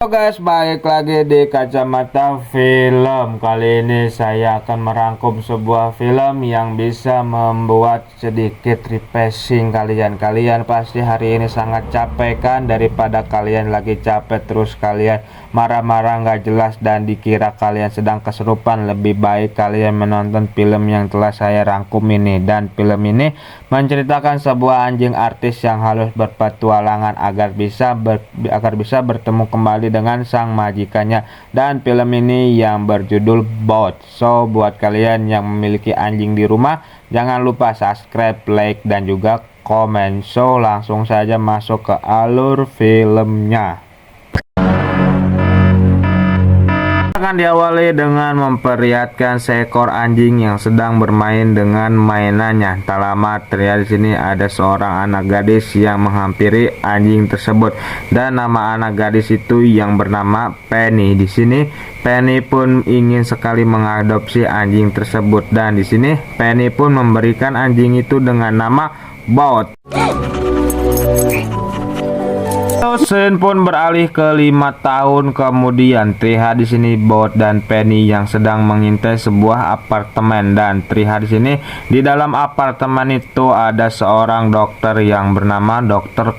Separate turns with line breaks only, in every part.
Halo guys, balik lagi di Kacamata Film. Kali ini saya akan merangkum sebuah film yang bisa membuat sedikit refreshing kalian. Kalian pasti hari ini sangat capek kan? Daripada kalian lagi capek terus kalian marah-marah nggak jelas dan dikira kalian sedang kesurupan, lebih baik kalian menonton film yang telah saya rangkum ini. Dan film ini menceritakan sebuah anjing artis yang harus berpetualangan agar bisa bertemu kembali dengan sang majikannya, dan film ini yang berjudul Bout. So buat kalian yang memiliki anjing di rumah, jangan lupa subscribe, like, dan juga komen. So langsung saja masuk ke alur filmnya. Akan diawali dengan memperlihatkan seekor anjing yang sedang bermain dengan mainannya. Tak lama terlihat di sini ada seorang anak gadis yang menghampiri anjing tersebut, dan nama anak gadis itu yang bernama Penny. Di sini Penny pun ingin sekali mengadopsi anjing tersebut, dan di sini Penny pun memberikan anjing itu dengan nama Bout. Scene pun beralih ke 5 tahun kemudian. Terlihat di sini Bout dan Penny yang sedang mengintai sebuah apartemen, dan terlihat di sini di dalam apartemen itu ada seorang dokter yang bernama Dokter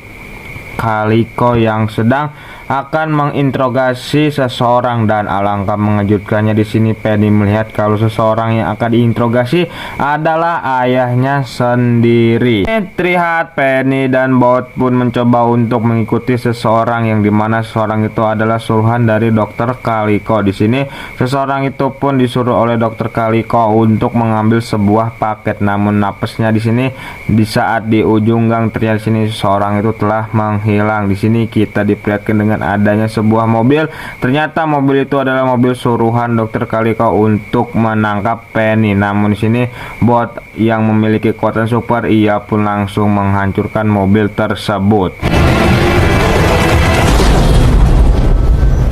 Kaliko yang sedang akan menginterogasi seseorang, dan alangkah mengejutkannya di sini Penny melihat kalau seseorang yang akan diinterogasi adalah ayahnya sendiri. Terlihat Penny dan Bout pun mencoba untuk mengikuti seseorang yang dimana seseorang itu adalah suruhan dari Dokter Kaliko. Di sini seseorang itu pun disuruh oleh Dokter Kaliko untuk mengambil sebuah paket, namun napasnya di sini di saat di ujung gang terlihat di sini seseorang itu telah menghilang. Di sini kita diperlihatkan dengan adanya sebuah mobil. Ternyata mobil itu adalah mobil suruhan Dokter Kaliko untuk menangkap Penny. Namun di sini Bout yang memiliki kekuatan super, ia pun langsung menghancurkan mobil tersebut.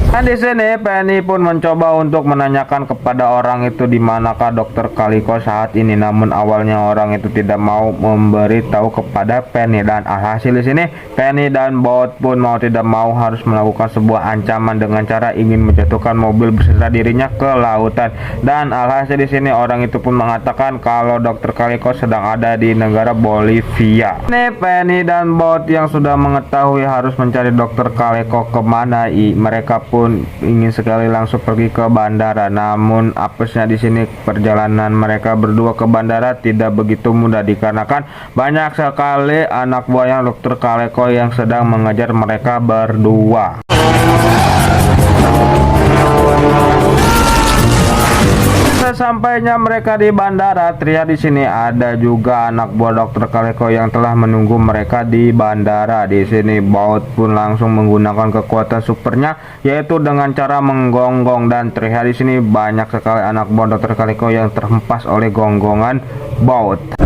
Dan di sini Penny pun mencoba untuk menanyakan kepada orang itu di manakah Dokter Kaliko saat ini, namun awalnya orang itu tidak mau memberi tahu kepada Penny, dan alhasil di sini Penny dan Bout pun mau tidak mau harus melakukan sebuah ancaman dengan cara ingin menjatuhkan mobil beserta dirinya ke lautan. Dan alhasil di sini orang itu pun mengatakan kalau Dokter Kaliko sedang ada di negara Bolivia. Ini Penny dan Bout yang sudah mengetahui harus mencari Dokter Kaliko kemana, mereka pun ingin sekali langsung pergi ke bandara. Namun apesnya di sini perjalanan mereka berdua ke bandara tidak begitu mudah dikarenakan banyak sekali anak buah Dokter Kaliko yang sedang mengejar mereka berdua. Sesampainya mereka di bandara, terlihat di sini ada juga anak buah Dokter Kaliko yang telah menunggu mereka di bandara. Di sini Bout pun langsung menggunakan kekuatan supernya, yaitu dengan cara menggonggong, dan terlihat di sini banyak sekali anak buah Dokter Kaliko yang terhempas oleh gonggongan Bout.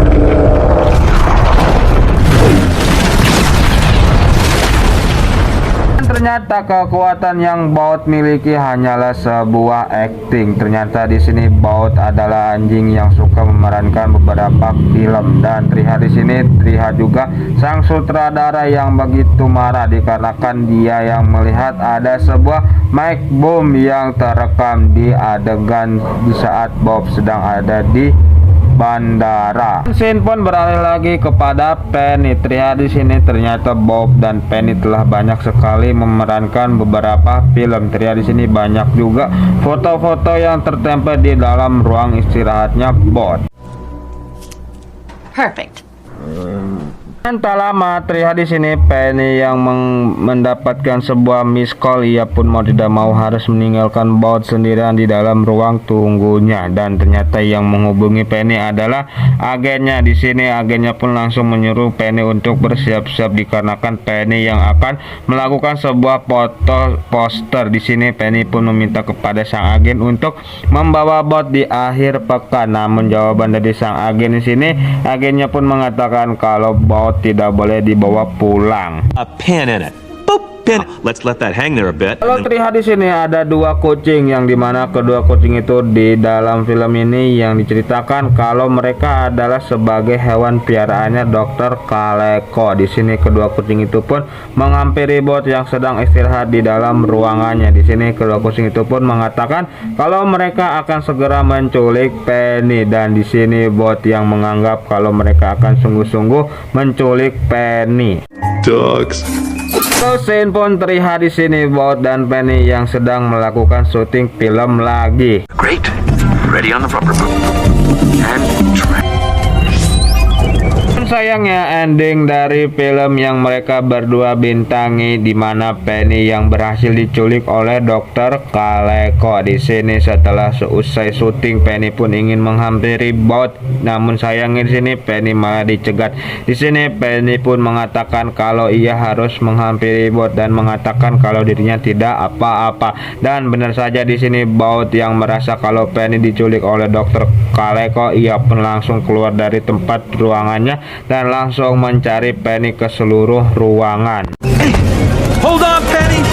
Ternyata kekuatan yang Bout miliki hanyalah sebuah acting. Ternyata di sini Bout adalah anjing yang suka memerankan beberapa film, dan terlihat di sini terlihat juga sang sutradara yang begitu marah dikarenakan dia yang melihat ada sebuah mic boom yang terekam di adegan di saat Bout sedang ada di bandara. Scene pun beralih lagi kepada Penny. Terlihat di sini ternyata Bout dan Penny telah banyak sekali memerankan beberapa film. Terlihat di sini banyak juga foto-foto yang tertempel di dalam ruang istirahatnya Bout.
Perfect.
Dan tak lama terlihat di sini Penny yang mendapatkan sebuah miss call. Ia pun mau tidak mau harus meninggalkan Bout sendirian di dalam ruang tunggunya, dan ternyata yang menghubungi Penny adalah agennya. Di sini agennya pun langsung menyuruh Penny untuk bersiap-siap dikarenakan Penny yang akan melakukan sebuah foto poster. Di sini Penny pun meminta kepada sang agen untuk membawa Bout di akhir pekan. Namun jawaban dari sang agen di sini, agennya pun mengatakan kalau Bout tidak boleh dibawa pulang.
A pin in it. Boop.
Ben, let's let that hang there a bit.
Kalau terlihat di sini ada dua kucing yang dimana kedua kucing itu di dalam film ini yang diceritakan kalau mereka adalah sebagai hewan piaraannya Dokter Kaleko. Di sini kedua kucing itu pun menghampiri bot yang sedang istirahat di dalam ruangannya. Di sini kedua kucing itu pun mengatakan kalau mereka akan segera menculik Penny, dan di sini bot yang menganggap kalau mereka akan sungguh-sungguh menculik Penny.
Dogs.
Scene pun terlihat di sini Bot dan Penny yang sedang melakukan syuting film lagi.
Great. Ready on the rubber boot. And track.
Sayangnya ending dari film yang mereka berdua bintangi di mana Penny yang berhasil diculik oleh Dokter Kaleko. Di sini setelah seusai syuting Penny pun ingin menghampiri Bot, namun sayangnya di sini Penny malah dicegat. Di sini Penny pun mengatakan kalau ia harus menghampiri Bot dan mengatakan kalau dirinya tidak apa-apa. Dan benar saja di sini Bot yang merasa kalau Penny diculik oleh Dokter Kaleko, ia pun langsung keluar dari tempat ruangannya dan langsung mencari Penny ke seluruh ruangan.
Hold on, Penny.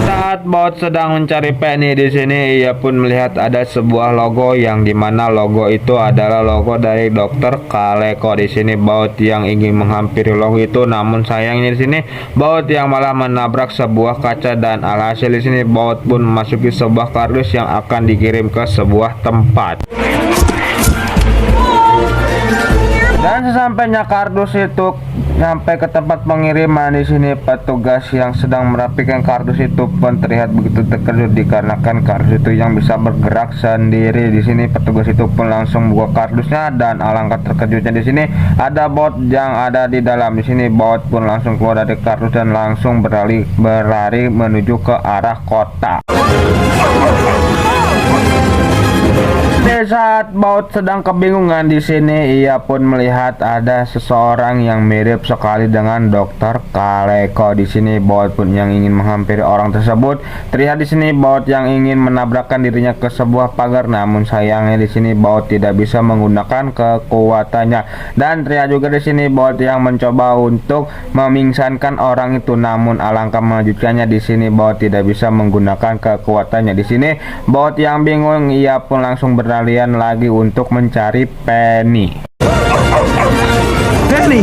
Saat Bot sedang mencari Penny di sini, ia pun melihat ada sebuah logo yang dimana logo itu adalah logo dari Dokter Kaleko. Di sini Bot yang ingin menghampiri logo itu, namun sayangnya di sini Bot yang malah menabrak sebuah kaca dan alhasil di sini Bot pun memasuki sebuah kardus yang akan dikirim ke sebuah tempat. Dan sesampainya kardus itu sampai ke tempat pengiriman, di sini petugas yang sedang merapikan kardus itu pun terlihat begitu terkejut dikarenakan kardus itu yang bisa bergerak sendiri. Di sini petugas itu pun langsung buka kardusnya dan alangkah terkejutnya di sini ada Bot yang ada di dalam. Di sini Bot pun langsung keluar dari kardus dan langsung berlari menuju ke arah kota. Di saat Bot sedang kebingungan di sini, ia pun melihat ada seseorang yang mirip sekali dengan Dokter Kaleko. Di sini Bot pun yang ingin menghampiri orang tersebut. Terlihat di sini Bot yang ingin menabrakkan dirinya ke sebuah pagar, namun sayangnya di sini Bot tidak bisa menggunakan kekuatannya. Dan terlihat juga di sini Bot yang mencoba untuk memingsankan orang itu, namun alangkah mengejutkannya di sini Bot tidak bisa menggunakan kekuatannya. Di sini Bot yang bingung, ia pun langsung berlarian lagi untuk mencari Penny.
Penny.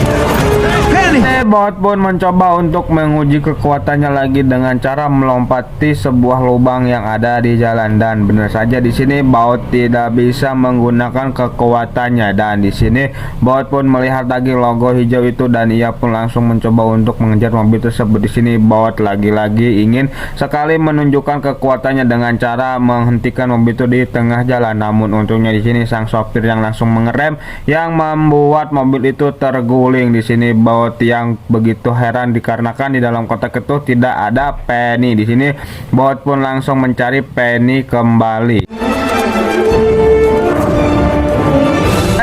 Bot pun mencoba untuk menguji kekuatannya lagi dengan cara melompati sebuah lubang yang ada di jalan, dan benar saja di sini Bot tidak bisa menggunakan kekuatannya. Dan di sini Bot pun melihat lagi logo hijau itu dan ia pun langsung mencoba untuk mengejar mobil tersebut. Di sini Bot lagi-lagi ingin sekali menunjukkan kekuatannya dengan cara menghentikan mobil itu di tengah jalan, namun untungnya di sini sang sopir yang langsung mengerem yang membuat mobil itu terguling. Di sini Bot yang begitu heran dikarenakan di dalam kotak itu tidak ada Penny. Di sini Bot pun langsung mencari Penny kembali.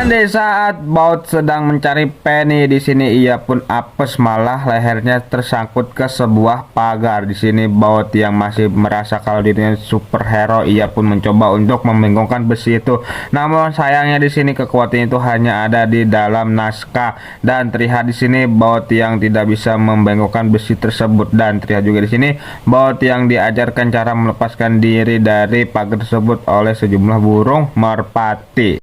Dan di saat Bot sedang mencari Penny di sini ia pun apes, malah lehernya tersangkut ke sebuah pagar. Di sini Bot yang masih merasa kalau dirinya superhero, ia pun mencoba untuk membengkokkan besi itu. Namun sayangnya di sini kekuatan itu hanya ada di dalam naskah, dan terlihat di sini Bot yang tidak bisa membengkokkan besi tersebut. Dan terlihat juga di sini Bot yang diajarkan cara melepaskan diri dari pagar tersebut oleh sejumlah burung merpati.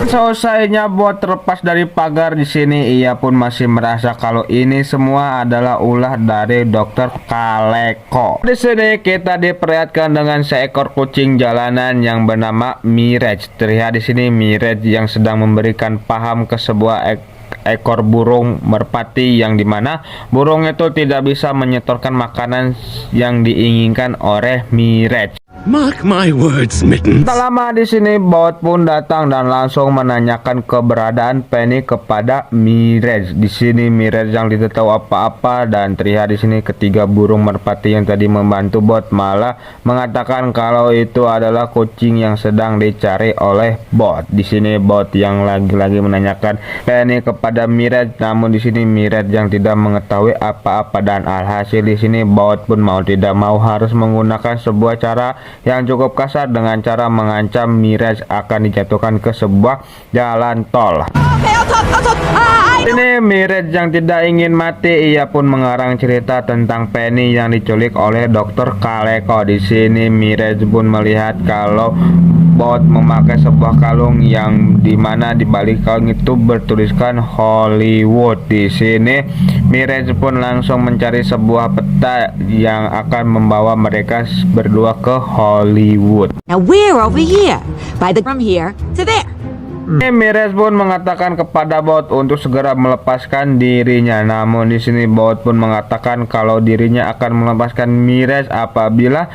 Selesainya Bot terlepas dari pagar, di sini ia pun masih merasa kalau ini semua adalah ulah dari Dokter Kaleko. Di sini kita diperlihatkan dengan seekor kucing jalanan yang bernama Mirage. Terlihat di sini Mirage yang sedang memberikan paham ke sebuah ekor burung merpati yang dimana burung itu tidak bisa menyetorkan makanan yang diinginkan oleh Mirage.
Mark my words, Mitten.
Tak lama di sini Bot pun datang dan langsung menanyakan keberadaan Penny kepada Mirage. Di sini Mirage yang tidak tahu apa-apa, dan terlihat di sini ketiga burung merpati yang tadi membantu Bot malah mengatakan kalau itu adalah kucing yang sedang dicari oleh Bot. Di sini Bot yang lagi-lagi menanyakan Penny kepada Mirage, namun di sini Mirage yang tidak mengetahui apa-apa, dan alhasil di sini Bot pun mau tidak mau harus menggunakan sebuah cara yang cukup kasar dengan cara mengancam Mirage akan dijatuhkan ke sebuah jalan tol.
Okay, I'll talk.
Ini Mirage yang tidak ingin mati, ia pun mengarang cerita tentang Penny yang diculik oleh Dr. Kaleko. Di sini Mirage pun melihat kalau bot memakai sebuah kalung yang dimana di balik kalung itu bertuliskan Hollywood. Di sini Mirage pun langsung mencari sebuah peta yang akan membawa mereka berdua ke Hollywood.
Now we're over here, from here to there.
Mirage pun mengatakan kepada bot untuk segera melepaskan dirinya. Namun di sini bot pun mengatakan kalau dirinya akan melepaskan Mirage apabila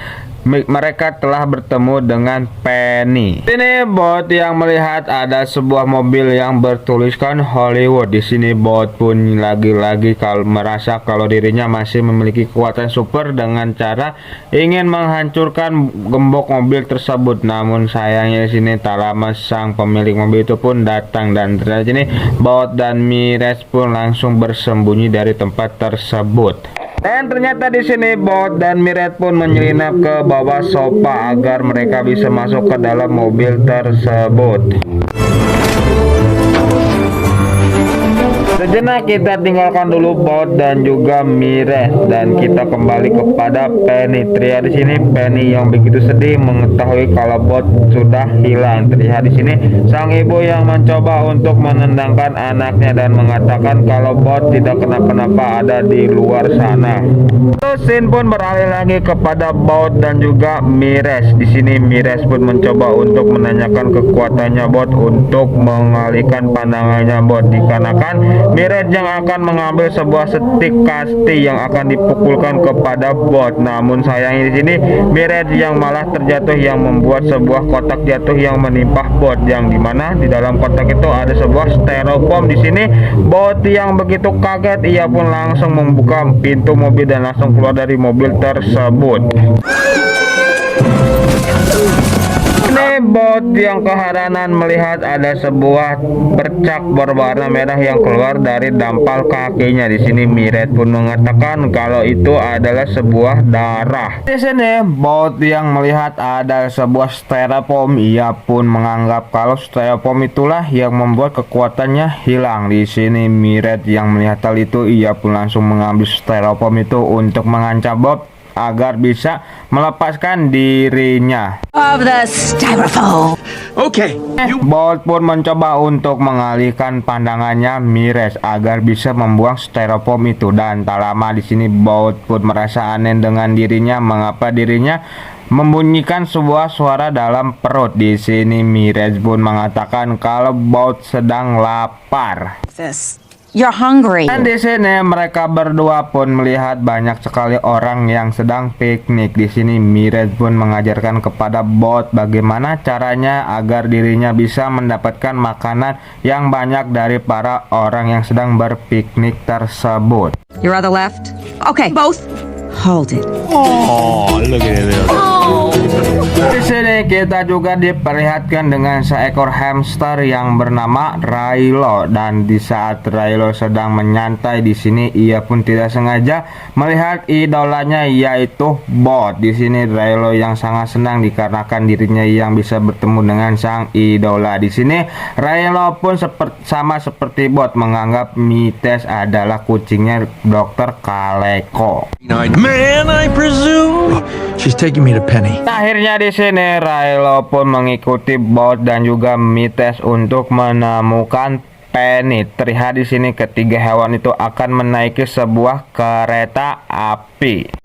mereka telah bertemu dengan Penny. Ini bot yang melihat ada sebuah mobil yang bertuliskan Hollywood. Di sini bot pun lagi-lagi kalau merasa kalau dirinya masih memiliki kekuatan super dengan cara ingin menghancurkan gembok mobil tersebut. Namun sayangnya di sini tak lama sang pemilik mobil itu pun datang dan ternyata ini bot dan Mirage pun langsung bersembunyi dari tempat tersebut. Dan ternyata di sini bot dan Mirage pun menyelinap ke bawah sofa agar mereka bisa masuk ke dalam mobil tersebut. Sejenak kita tinggalkan dulu bot dan juga Mirage dan kita kembali kepada Penny. Terlihat di sini Penny yang begitu sedih mengetahui kalau bot sudah hilang. Terlihat di sini sang ibu yang mencoba untuk menendangkan anaknya dan mengatakan kalau bot tidak kenapa-napa ada di luar sana. Terus scene pun beralih lagi kepada bot dan juga Mirage. Di sini Mirage pun mencoba untuk menanyakan kekuatannya bot untuk mengalihkan pandangannya bot dikarenakan Mirage yang akan mengambil sebuah stik kasti yang akan dipukulkan kepada bot. Namun sayangnya di sini Mirage yang malah terjatuh yang membuat sebuah kotak jatuh yang menimpa bot yang dimana di dalam kotak itu ada sebuah styrofoam. Di sini bot yang begitu kaget ia pun langsung membuka pintu mobil dan langsung keluar dari mobil tersebut. Ini bot yang keheranan melihat ada sebuah bercak berwarna merah yang keluar dari dampal kakinya. Di sini Mirage pun mengatakan kalau itu adalah sebuah darah. Di sini bot yang melihat ada sebuah styrofoam, ia pun menganggap kalau styrofoam itulah yang membuat kekuatannya hilang. Di sini Mirage yang melihat hal itu, ia pun langsung mengambil styrofoam itu untuk mengancam bot agar bisa melepaskan dirinya.
Of the styrofoam.
Okay,
Bot pun mencoba untuk mengalihkan pandangannya Mirage agar bisa membuang styrofoam itu dan tak lama di sini Bot pun merasa aneh dengan dirinya mengapa dirinya membunyikan sebuah suara dalam perut. Di sini Mirage pun mengatakan kalau Bot sedang lapar.
You're hungry.
Dan di sini mereka berdua pun melihat banyak sekali orang yang sedang piknik. Di sini Mirage pun mengajarkan kepada Bot bagaimana caranya agar dirinya bisa mendapatkan makanan yang banyak dari para orang yang sedang berpiknik tersebut.
Your other left? Okay, both. Hold it.
oh, look at him.
Di sini kita juga diperlihatkan dengan seekor hamster yang bernama Raylo dan di saat Raylo sedang menyantai di sini ia pun tidak sengaja melihat idolanya yaitu Bot. Di sini Raylo yang sangat senang dikarenakan dirinya yang bisa bertemu dengan sang idola. Di sini Raylo pun sama seperti Bot menganggap Mites adalah kucingnya Dr. Kaleko.
Man, I presume she's taking me to Penny.
Akhirnya di sini Raylo pun mengikuti Bot dan juga Mites untuk menemukan Penny. Terlihat di sini ketiga hewan itu akan menaiki sebuah kereta api.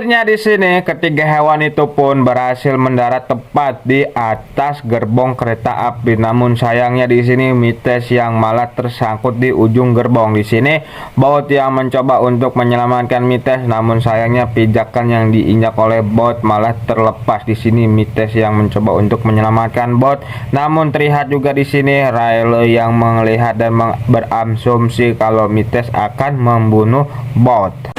Akhirnya di sini ketiga hewan itu pun berhasil mendarat tepat di atas gerbong kereta api. Namun sayangnya di sini Mites yang malah tersangkut di ujung gerbong. Di sini Bot yang mencoba untuk menyelamatkan Mites, namun sayangnya pijakan yang diinjak oleh Bot malah terlepas. Di sini Mites yang mencoba untuk menyelamatkan Bot, namun terlihat juga di sini Raylo yang melihat dan berasumsi kalau Mites akan membunuh Bot.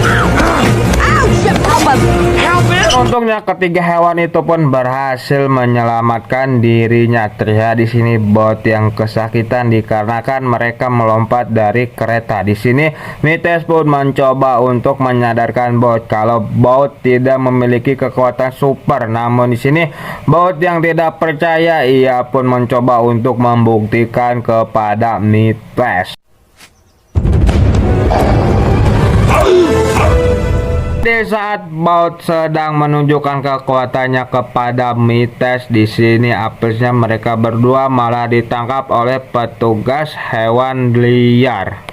Untungnya ketiga hewan itu pun berhasil menyelamatkan dirinya. Terlihat di sini bot yang kesakitan dikarenakan mereka melompat dari kereta. Di sini Mites pun mencoba untuk menyadarkan bot kalau bot tidak memiliki kekuatan super. Namun di sini bot yang tidak percaya, ia pun mencoba untuk membuktikan kepada Mites. Di saat bot sedang menunjukkan kekuatannya kepada Mites, di sini apesnya mereka berdua malah ditangkap oleh petugas hewan liar.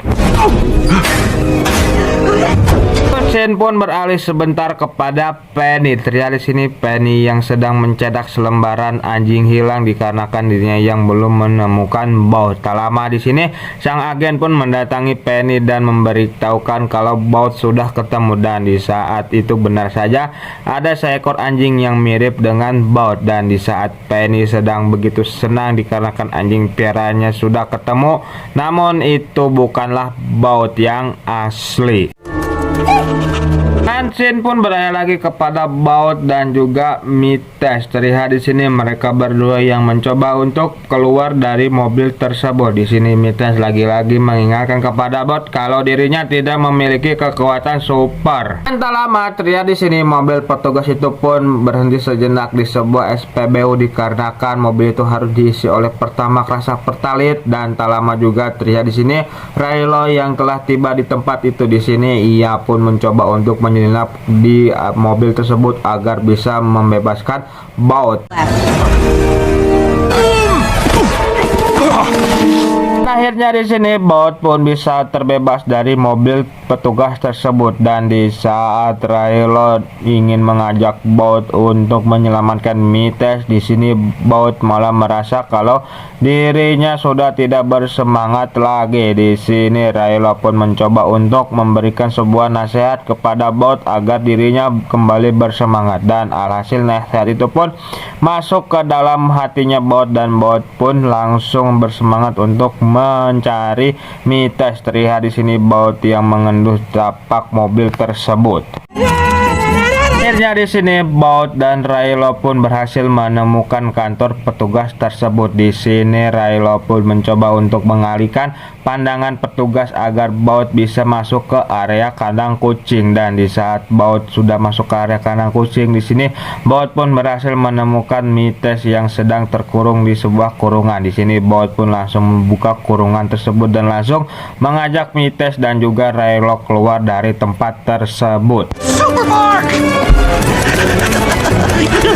Scene pun beralih sebentar kepada Penny. Terlihat di sini Penny yang sedang mencetak selembaran anjing hilang dikarenakan dirinya yang belum menemukan Bout. Tak lama di sini sang agen pun mendatangi Penny dan memberitahukan kalau Bout sudah ketemu, dan di saat itu benar saja ada seekor anjing yang mirip dengan Bout. Dan di saat Penny sedang begitu senang dikarenakan anjing piaranya sudah ketemu, namun itu bukanlah Bout yang asli. Scene pun beralih lagi kepada Bout dan juga Mites. Terlihat di sini mereka berdua yang mencoba untuk keluar dari mobil tersebut. Di sini Mites lagi-lagi mengingatkan kepada Bout kalau dirinya tidak memiliki kekuatan super. Dan tak lama terlihat di sini mobil petugas itu pun berhenti sejenak di sebuah SPBU dikarenakan mobil itu harus diisi oleh pertamax rasa pertalit. Dan tak lama juga terlihat di sini Raylo yang telah tiba di tempat itu. Di sini ia pun mencoba untuk menyelinap di mobil tersebut agar bisa membebaskan Bout. Akhirnya di sini Bout pun bisa terbebas dari mobil petugas tersebut, dan di saat Raylo ingin mengajak Bout untuk menyelamatkan Mites, di sini Bout malah merasa kalau dirinya sudah tidak bersemangat lagi. Di sini Raylo pun mencoba untuk memberikan sebuah nasihat kepada Bout agar dirinya kembali bersemangat, dan alhasil nasihat itu pun masuk ke dalam hatinya Bout, dan Bout pun langsung bersemangat untuk mencari Mites. Terlihat di sini Bout yang mengendus tapak mobil tersebut. Akhirnya di sini Bout dan Raylo pun berhasil menemukan kantor petugas tersebut. Di sini Raylo pun mencoba untuk mengalihkan pandangan petugas agar Bout bisa masuk ke area kandang kucing, dan di saat Bout sudah masuk ke area kandang kucing, di sini Bout pun berhasil menemukan Mites yang sedang terkurung di sebuah kurungan. Di sini Bout pun langsung membuka kurungan tersebut dan langsung mengajak Mites dan juga Raylo keluar dari tempat tersebut.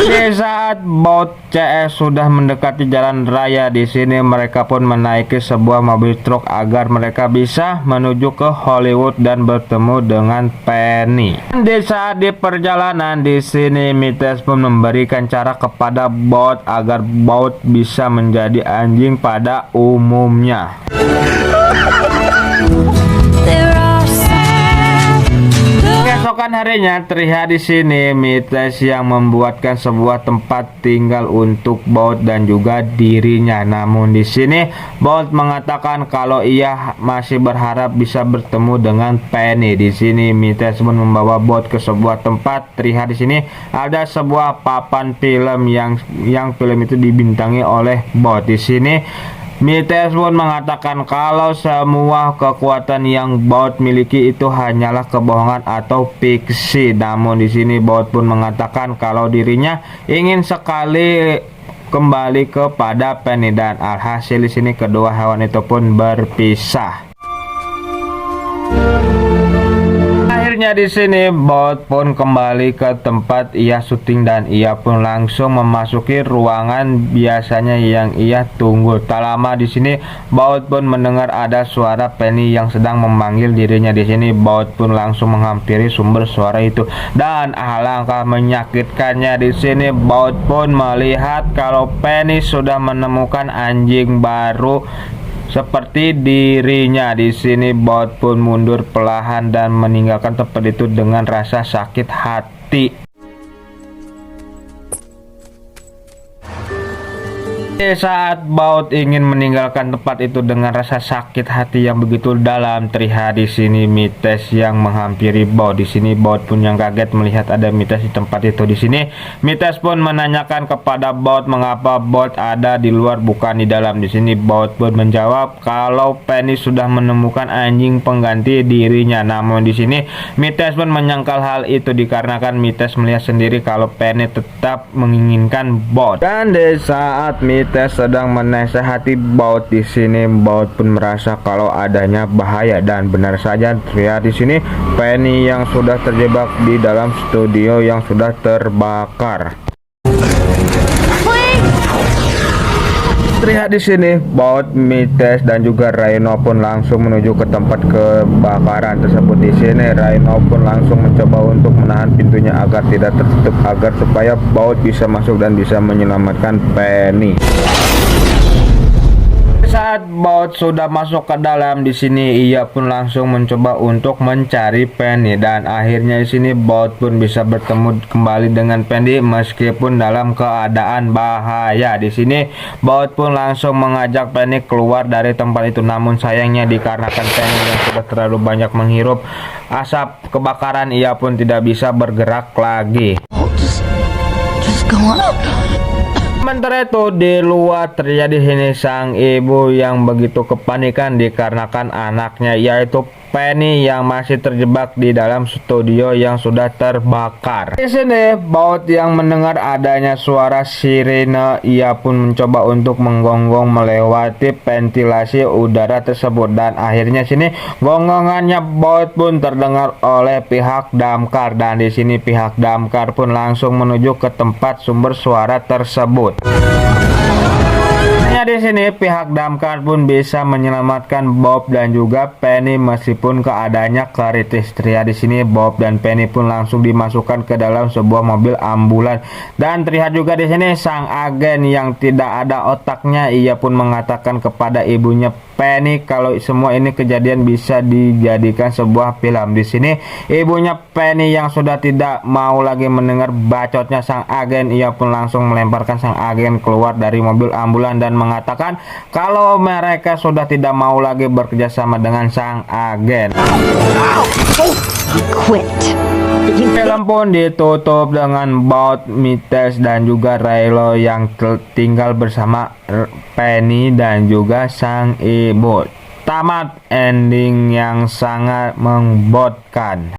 Di saat Bout CS sudah mendekati jalan raya, di sini mereka pun menaiki sebuah mobil truk agar mereka bisa menuju ke Hollywood dan bertemu dengan Penny. Di saat di perjalanan, di sini Mites pun memberikan cara kepada Bout agar Bout bisa menjadi anjing pada umumnya. Keesokan harinya terlihat di sini Mites yang membuatkan sebuah tempat tinggal untuk Bout dan juga dirinya. Namun di sini Bout mengatakan kalau ia masih berharap bisa bertemu dengan Penny. Di sini Mites pun membawa Bout ke sebuah tempat. Terlihat di sini ada sebuah papan film yang film itu dibintangi oleh Bout. Di sini Mites pun mengatakan kalau semua kekuatan yang Bout miliki itu hanyalah kebohongan atau fiksi. Namun di sini Bout pun mengatakan kalau dirinya ingin sekali kembali kepada Penny, dan alhasil di sini kedua hewan itu pun berpisah. Akhirnya di sini Bout pun kembali ke tempat ia syuting, dan ia pun langsung memasuki ruangan biasanya yang ia tunggu. Tak lama di sini Bout pun mendengar ada suara Penny yang sedang memanggil dirinya. Di sini Bout pun langsung menghampiri sumber suara itu, dan alangkah menyakitkannya di sini Bout pun melihat kalau Penny sudah menemukan anjing baru seperti dirinya. Di sini Bout pun mundur perlahan dan meninggalkan tempat itu dengan rasa sakit hati. Saat Baut ingin meninggalkan tempat itu dengan rasa sakit hati yang begitu dalam, terlihat di sini Mites yang menghampiri Baut. Di sini Baut pun yang kaget melihat ada Mites di tempat itu. Di sini Mites pun menanyakan kepada Baut mengapa Baut ada di luar bukan di dalam. Di sini Baut pun menjawab kalau Penny sudah menemukan anjing pengganti dirinya. Namun di sini Mites pun menyangkal hal itu dikarenakan Mites melihat sendiri kalau Penny tetap menginginkan Baut. Dan di saat Mites sedang menasehati Baut, di sini Baut pun merasa kalau adanya bahaya dan benar saja terlihat di sini Penny yang sudah terjebak di dalam studio yang sudah terbakar. Terlihat di sini Baut, Mites dan juga Rhino pun langsung menuju ke tempat kebakaran tersebut. Di sini Rhino pun langsung mencoba untuk menahan pintunya agar tidak tertutup agar supaya Baut bisa masuk dan bisa menyelamatkan Penny. Saat Baut sudah masuk ke dalam, di sini ia pun langsung mencoba untuk mencari Penny dan akhirnya di sini Baut pun bisa bertemu kembali dengan Penny meskipun dalam keadaan bahaya. Di sini Baut pun langsung mengajak Penny keluar dari tempat itu, namun sayangnya dikarenakan Penny yang sudah terlalu banyak menghirup asap kebakaran, ia pun tidak bisa bergerak lagi.
Just go on.
Sementara itu di luar terjadi sini sang ibu yang begitu kepanikan dikarenakan anaknya yaitu Penny yang masih terjebak di dalam studio yang sudah terbakar. Di sini Baut yang mendengar adanya suara sirene, ia pun mencoba untuk menggonggong melewati ventilasi udara tersebut dan akhirnya sini gonggongannya Baut pun terdengar oleh pihak damkar dan di sini pihak damkar pun langsung menuju ke tempat sumber suara tersebut. Di sini pihak damkar pun bisa menyelamatkan Bob dan juga Penny meskipun keadaannya kritis. Terlihat di sini Bob dan Penny pun langsung dimasukkan ke dalam sebuah mobil ambulans dan terlihat juga di sini sang agen yang tidak ada otaknya, ia pun mengatakan kepada ibunya Penny kalau semua ini kejadian bisa dijadikan sebuah film. Di sini ibunya Penny yang sudah tidak mau lagi mendengar bacotnya sang agen, ia pun langsung melemparkan sang agen keluar dari mobil ambulans dan mengatakan kalau mereka sudah tidak mau lagi bekerja sama dengan sang agen.
Quit.
Film pun ditutup dengan Baut, Mites dan juga Rhino yang tinggal bersama Penny dan juga sang ibu. Tamat ending yang sangat membotkan.